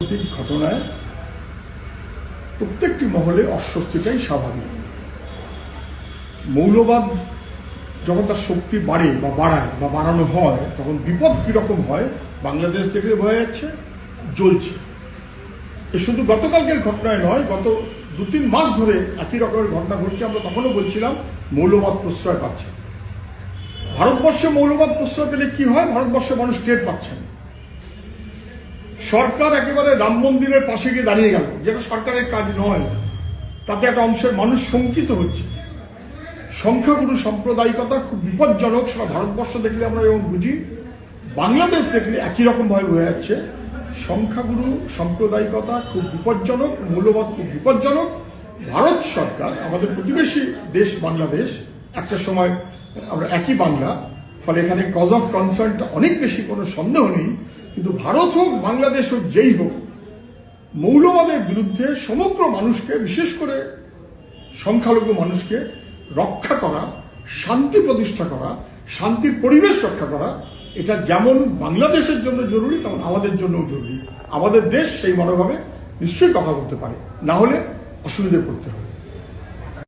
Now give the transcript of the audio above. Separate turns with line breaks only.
সাম্প্রতিক ঘটনায় প্রত্যেকটি মহলে অস্বস্তিটাই স্বাভাবিক। মৌলবাদ যখন তার শক্তি বাড়ে বা বাড়ায় বা বাড়ানো হয়, তখন বিপদ কিরকম হয় বাংলাদেশ থেকে বোঝা যাচ্ছে, জ্বলছে। এ শুধু গতকালকের ঘটনায় নয়, গত 2-3 মাস ধরে একই রকমের ঘটনা ঘটছে। আমরা তখনও বলছিলাম মৌলবাদ প্রশ্রয় পাচ্ছে। ভারতবর্ষে মৌলবাদ প্রশ্রয় পেলে কি হয়, ভারতবর্ষের মানুষ টের পাচ্ছেন। সরকার একেবারে রাম মন্দিরের পাশে গিয়ে দাঁড়িয়ে গেল, যেটা সরকারের কাজ নয়। তাতে একটা অংশের মানুষ শঙ্কিত হচ্ছে। সংখ্যাগুরু সাম্প্রদায়িকতা খুব বিপজ্জনক। সারা ভারতবর্ষ দেখলে আমরা এবং বুঝি, বাংলাদেশ দেখলে একই রকম ভাবে বোঝা যাচ্ছে। সংখ্যাগুরু সাম্প্রদায়িকতা খুব বিপজ্জনক, মৌলবাদ খুব বিপজ্জনক। ভারত সরকার, আমাদের প্রতিবেশী দেশ বাংলাদেশ, একটা সময় আমরা একই বাংলা, ফলে এখানে কজ অফ কনসার্নটা অনেক বেশি, কোনো সন্দেহ নেই। কিন্তু ভারত হোক, বাংলাদেশ হোক, যেই হোক, মৌলবাদের বিরুদ্ধে সমগ্র মানুষকে, বিশেষ করে সংখ্যালঘু মানুষকে রক্ষা করা, শান্তি প্রতিষ্ঠা করা, শান্তির পরিবেশ রক্ষা করা, এটা যেমন বাংলাদেশের জন্য জরুরি, তেমন আমাদের জন্যও জরুরি। আমাদের দেশ সেই মনোভাবে নিশ্চয়ই কথা বলতে পারে, না হলে অসুবিধায় পড়তে হবে।